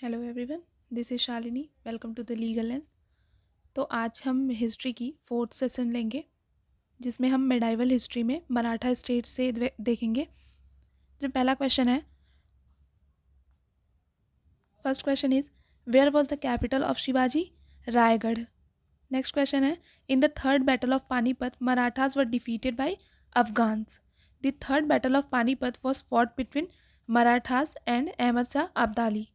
Hello everyone, this is Shalini. Welcome to the legal lens. तो आज हम हिस्ट्री की फोर्थ सेशन लेंगे, जिसमें हम मेडाइवल हिस्ट्री में मराठा स्टेट से देखेंगे। जो पहला क्वेश्चन है, first question is where was the capital of Shivaji? Raigad. Next question है, in the third battle of Panipat Marathas were defeated by Afghans. The third battle of Panipat was fought between Marathas and Ahmad Shah Abdali.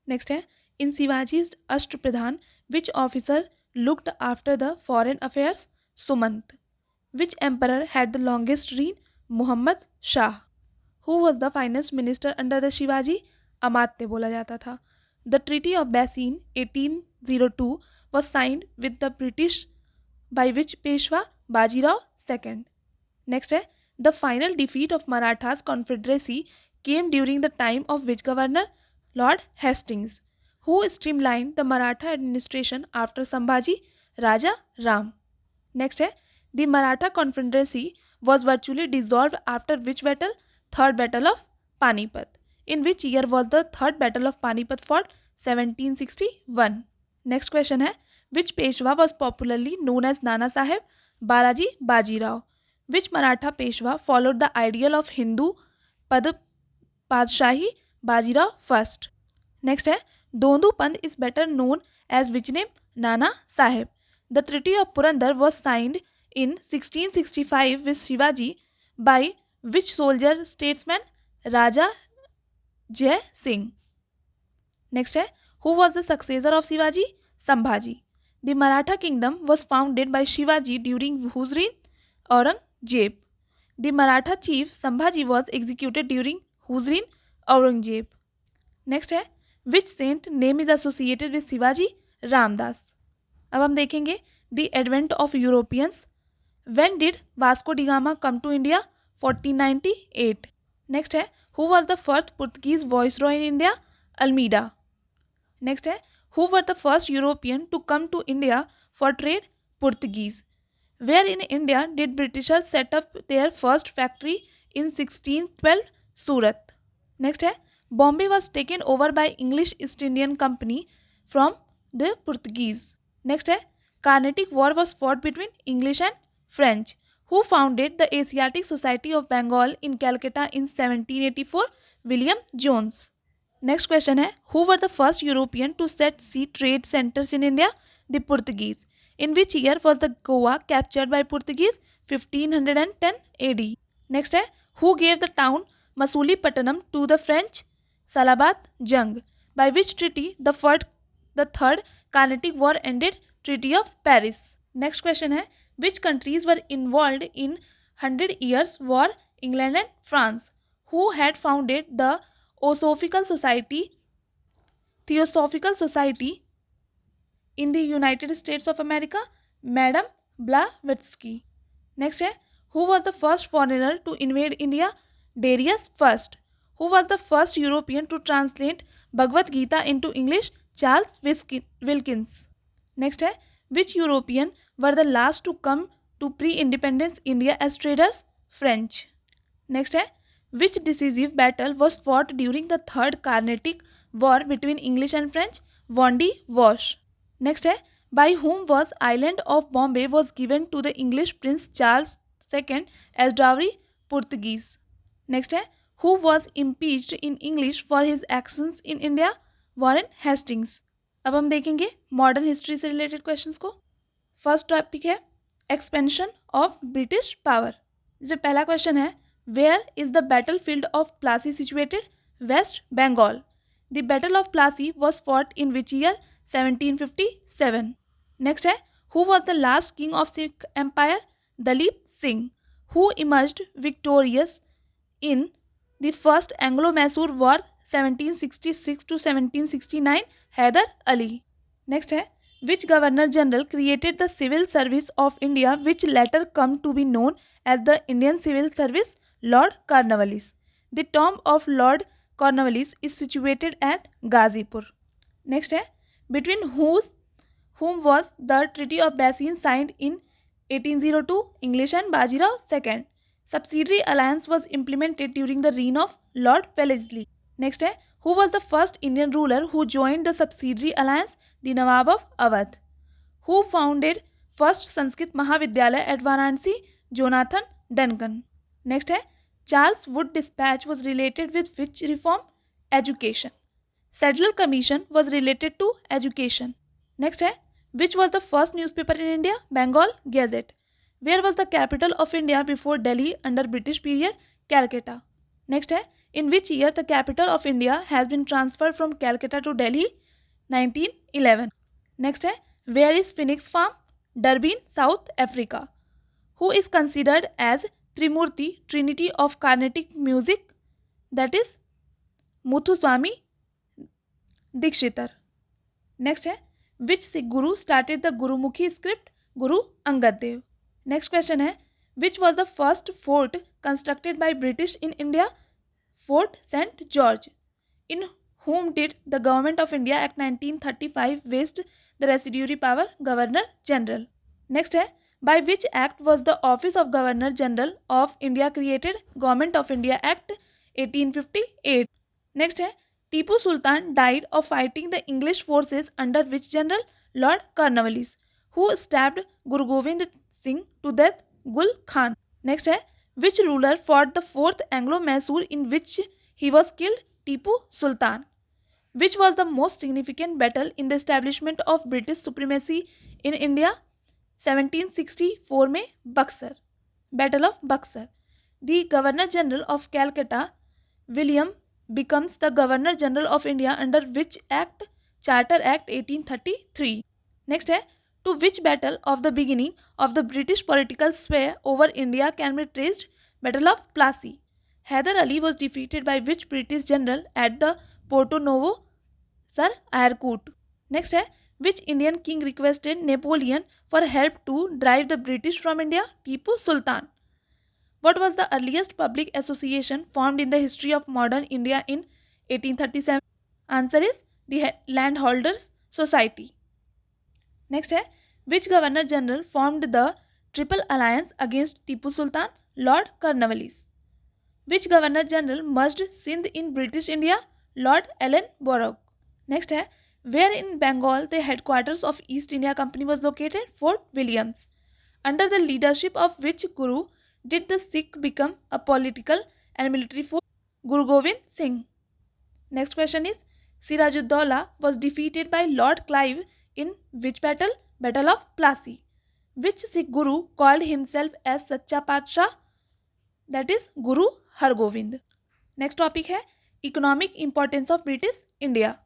Next है, in Shivaji's Ashtapradhan which officer looked after the foreign affairs? Sumant. Which emperor had the longest reign? Mohammad Shah. Who was the finance minister under the Shivaji? अमात्य बोला जाता था। The treaty of Bassein 1802 was signed with the British by which Peshwa? Bajirao second. Next है, the final defeat of Marathas confederacy came during the time of which governor? Lord Hastings. Who streamlined the Maratha administration after Sambhaji? Raja Ram. Next है, the Maratha Confederacy was virtually dissolved after which battle? Third Battle of Panipat. In which year was the Third Battle of Panipat fought? 1761. Next question है, which Peshwa was popularly known as Nana Sahib? Balaji Bajirao. Which Maratha Peshwa followed the ideal of Hindu Pad Padshahi? Bajirao first. Next है, Dhondu Pant is better known as which name? Nana Saheb. The treaty of Purandar was signed in 1665 with Shivaji by which soldier statesman? Raja Jai Singh. Next है, who was the successor of Shivaji? Sambhaji. The Maratha kingdom was founded by Shivaji during whose reign? Aurangzeb. The Maratha chief Sambhaji was executed during whose reign? Aurangzeb. Next है, which saint name is associated with Shivaji? Ramdas. अब हम देखेंगे the advent of Europeans. When did Vasco da Gama come to India? 1498। Next है, who was the first Portuguese viceroy in India? Almeida. Next है, who were the first European to come to India for trade? Portuguese. Where in India did Britishers set up their first factory? In 1612? Surat. Next है, Bombay was taken over by English East Indian company from the Portuguese. Next है, Carnatic war was fought between English and French. Who founded the Asiatic Society of Bengal in Calcutta in 1784? William Jones. Next question है, who were the first European to set sea trade centres in India? The Portuguese. In which year was the Goa captured by Portuguese? 1510 AD। Next है, who gave the town Masulipatanam to the French? Salabat Jung. By which treaty the third Carnatic War ended? Treaty of Paris. Next question है, which countries were involved in 100 Years War? England and France. Who had founded the Theosophical Society in the United States of America? Madame Blavatsky. Next है, who was the first foreigner to invade India? Darius First. Who was the first European to translate Bhagavad Gita into English? Charles Wilkins. Next है, which European were the last to come to pre-independence India as traders? French. Next है, which decisive battle was fought during the Third Carnatic War between English and French? Vendy Wash. Next है, by whom was island of Bombay was given to the English Prince Charles II as dowry? Portuguese. Next है, who was impeached in English for his actions in India? Warren Hastings. अब हम देखेंगे modern history से related questions को। First topic है expansion of British power. जो पहला question है, where is the battle field of Plassey situated? West Bengal. The battle of Plassey was fought in which year? 1757। Next है, who was the last king of Sikh empire? Dalip Singh. Who emerged victorious in the first Anglo-Mysore War 1766 to 1769? Hyder Ali. Next है, which Governor General created the Civil Service of India which later come to be known as the Indian Civil Service? Lord Cornwallis. The tomb of Lord Cornwallis is situated at Gazipur. Next है, between whom was the Treaty of Bassein signed in 1802? English and Bajirao II. Subsidiary alliance was implemented during the reign of Lord Wellesley. Next है, Who was the first Indian ruler who joined the subsidiary alliance? The Nawab of Awadh. Who founded first Sanskrit Mahavidyalaya at Varanasi? Jonathan Duncan. Next है Charles Wood Dispatch was related with which reform? Education. Sedgwick Commission was related to education. Next है which was the first newspaper in India? Bengal Gazette. Where was the capital of India before Delhi under British period? Calcutta. Next है in which year the capital of India has been transferred from Calcutta to Delhi? 1911. Next है where is Phoenix Farm? Durban, South Africa. Who is considered as Trimurti, Trinity of Carnatic music? That is Muthuswami Dikshitar. Next है which Sikh Guru started the Gurumukhi script? Guru Angad Dev. Next question है which was the first fort constructed by British in India? Fort St. George. In whom did the Government of India Act 1935 vest the residuary power? Governor General. Next है by which act was the office of Governor General of India created? Government of India Act 1858. Next है Tipu Sultan died of fighting the English forces under which general? Lord Cornwallis. Who stabbed Guru Gobind Singh to death? Gul Khan. Next है which ruler fought the fourth Anglo-Mysore in which he was killed? Tipu Sultan. Which was the most significant battle in the establishment of British supremacy in India? 1764 में Buxar. Battle of Buxar. The Governor General of Calcutta, William, becomes the Governor General of India under which act? Charter Act 1833. Next है to which battle of the beginning of the British political sway over India can be traced? Battle of Plassey. Hyder Ali was defeated by which British general at the Porto Novo? Sir Eyrecourt. Next है which Indian king requested Napoleon for help to drive the British from India? Tipu Sultan. What was the earliest public association formed in the history of modern India in 1837? Answer is the Landholders Society. Next है which Governor General formed the Triple Alliance against Tipu Sultan? Lord Cornwallis. Which Governor General merged Sindh in British India? Lord Ellenborough. Next है where in Bengal the headquarters of East India Company was located? Fort Williams. Under the leadership of which Guru did the Sikh become a political and military force? Guru Gobind Singh. Next question is Sirajuddaulah was defeated by Lord Clive in which battle? Battle of Plassey. Which Sikh Guru called himself as Sacha Padshah? That is Guru Hargobind. Next topic है Economic importance of British India.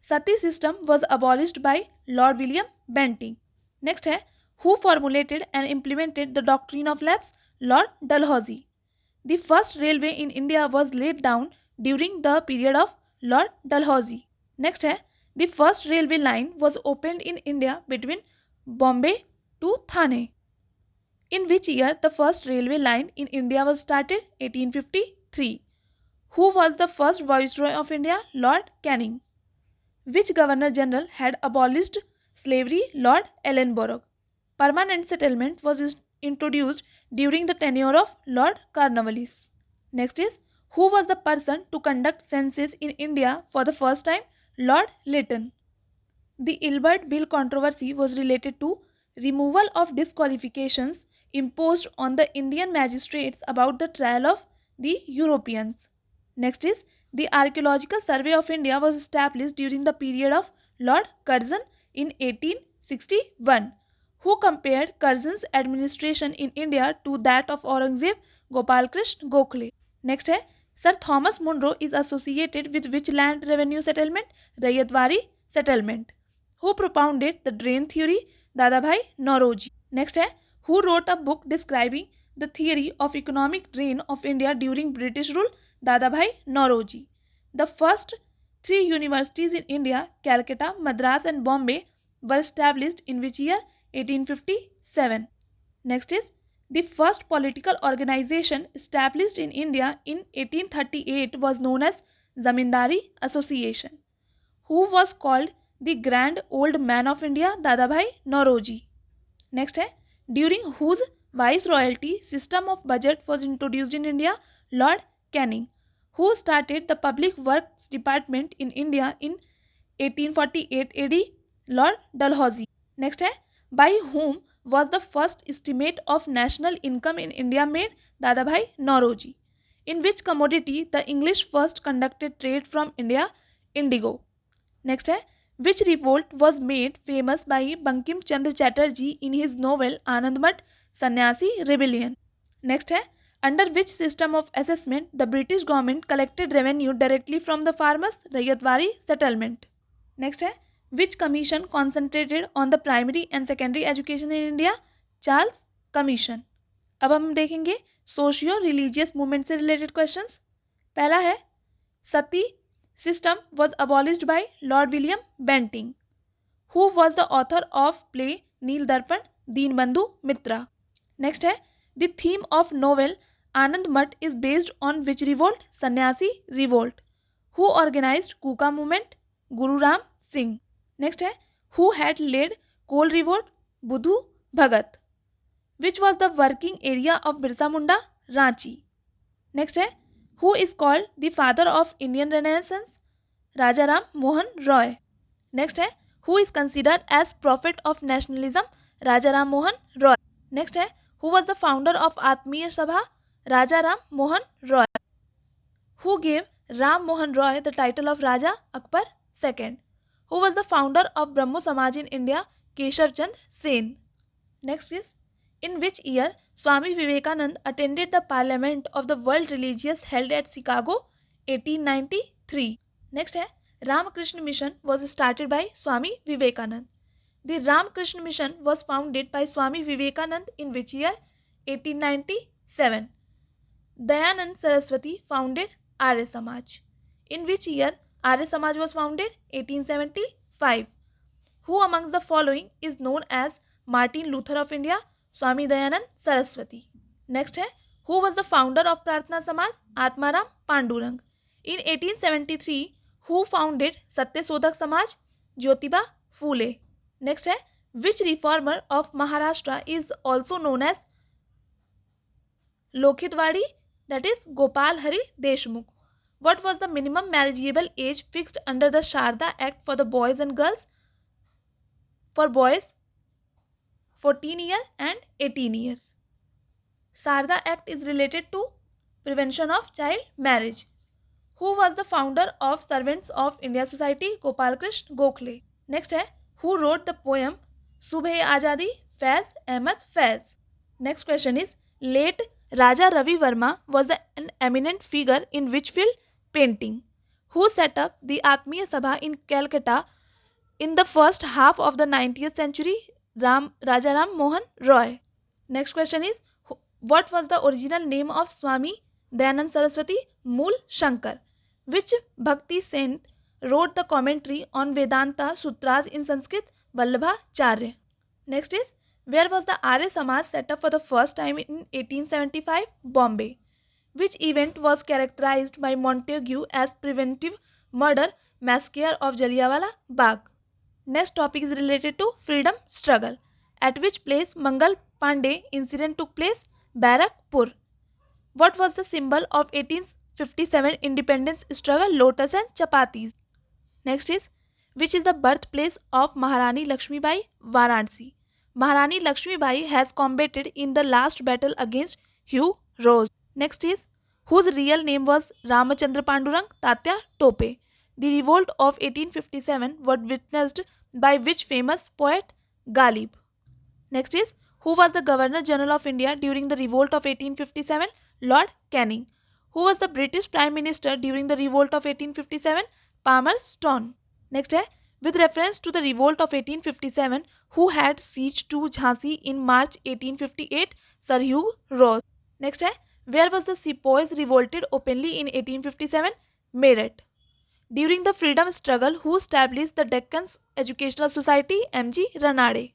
Sati system was abolished by Lord William Bentinck. Next है who formulated and implemented the doctrine of lapse? Lord Dalhousie. The first railway in India was laid down during the period of Lord Dalhousie. Next है the first railway line was opened in India between Bombay to Thane. In which year the first railway line in India was started? 1853. Who was the first Viceroy of India? Lord Canning. Which Governor General had abolished slavery? Lord Ellenborough. Permanent settlement was introduced during the tenure of Lord Cornwallis. Next is who was the person to conduct census in India for the first time? Lord Lytton. The Ilbert Bill controversy was related to removal of disqualifications imposed on the Indian magistrates about the trial of the Europeans. Next is the Archaeological Survey of India was established during the period of Lord Curzon in 1861. Who compared Curzon's administration in India to that of Aurangzeb? Gopal Krishna Gokhale. Next है Sir Thomas Munro is associated with which land revenue settlement? Rayatwari settlement. Who propounded the drain theory? Dadabhai Nauroji. Next है who wrote a book describing the theory of economic drain of India during British rule? Dadabhai Nauroji. The first three universities in India, Calcutta, Madras and Bombay, were established in which year? 1857. Next is the first political organization established in India in 1838 was known as Zamindari Association. Who was called the Grand Old Man of India? Dadabhai Nauroji. Next है during whose viceroyalty system of budget was introduced in India? Lord Canning. Who started the Public Works Department in India in 1848 AD? Lord Dalhousie. Next है, by whom was the first estimate of national income in India made? Dadabhai Nauroji. In which commodity the English first conducted trade from India? Indigo. Next है, which revolt was made famous by Bankim Chandra Chatterjee in his novel Anand Math Sannyasi Rebellion? Next है, under which system of assessment the British government collected revenue directly from the farmers? Rayatwari settlement. Next है, which commission concentrated on the primary and secondary education in India? Charles commission. अब हम देखेंगे socio religious movement से related questions. पहला है, सती system was abolished by Lord William Bentinck. Who was the author of play नील दर्पण? दीनबंधु मित्रा. Next है, the theme of novel Anand Math is based on which revolt? सन्यासी revolt. Who organized Kuka movement? Guru Ram Singh. Next है, who had led Kol revolt? Budhu Bhagat. Which was the working area of Birsa Munda? Ranchi. Next है, who is called the father of Indian Renaissance? Raja Ram Mohan Roy. Next है, who is considered as prophet of nationalism? Raja Ram Mohan Roy. Next है, who was the founder of Atmiya Sabha? Raja Ram Mohan Roy. Who gave Ram Mohan Roy the title of Raja? Akbar II. Who was the founder of Brahmo Samaj in India? Keshav Chand Sen. Next is, in which year Swami Vivekanand attended the Parliament of the World Religious held at Chicago? 1893. Next है, Ramakrishna Mission was started by Swami Vivekanand. The Ramakrishna Mission was founded by Swami Vivekanand in which year? 1897. Dayanand Saraswati founded Arya Samaj. In which year Arya Samaj was founded? 1875. Who amongst the following is known as Martin Luther of India? Swami Dayanand Saraswati. Next है, who was the founder of Prarthana Samaj? Atmaram Pandurang. In 1873, who founded Satyasodhak Samaj? Jyotiba Phule. Next है, which reformer of Maharashtra is also known as Lokhitwadi? That is Gopal Hari Deshmukh. What was the minimum marriageable age fixed under the Sharda Act for the boys and girls? For boys, 14 years and 18 years. Sharda Act is related to prevention of child marriage. Who was the founder of Servants of India Society? Gopal Krishna Gokhale. Next है, who wrote the poem Subh Azadi? Faiz Ahmad Faiz. Next question is, late Raja Ravi Verma was an eminent figure in which field? Painting. Who set up the Atmiya Sabha in Calcutta in the first half of the 19th century? Raja Ram Mohan Roy. Next question is, what was the original name of Swami Dayanand Saraswati? Mool Shankar. Which Bhakti saint wrote the commentary on Vedanta Sutras in Sanskrit? Vallabhacharya. Next is, where was the Arya Samaj set up for the first time in 1875? Bombay. Which event was characterized by Montagu as preventive murder massacre of Jallianwala Bagh? Next topic is related to freedom struggle. At which place Mangal Pandey incident took place? Barakpur. What was the symbol of 1857 independence struggle? Lotus and chapatis. Next is, which is the birthplace of Maharani Lakshmi Bai? Varanasi. Maharani Lakshmi Bai has combated in the last battle against Hugh Rose. Next is, whose real name was Ramachandra Pandurang? Tatya Tope. The revolt of 1857 was witnessed by which famous poet? Ghalib. Next is, who was the Governor General of India during the revolt of 1857? Lord Canning. Who was the British Prime Minister during the revolt of 1857? Palmerston. Next है, with reference to the revolt of 1857, who had sieged to Jhansi in March 1858? Sir Hugh Ross. Next है, where was the sepoys revolted openly in 1857? Meerut. During the freedom struggle, who established the Deccan Educational Society? M.G. Ranade.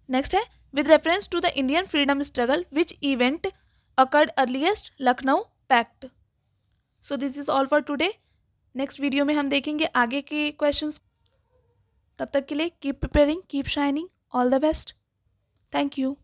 Next है, with reference to the Indian freedom struggle, which event occurred earliest? Lucknow Pact. So this is all for today. Next video में हम देखेंगे आगे के questions. तब तक के लिए keep preparing, keep shining, all the best. Thank you.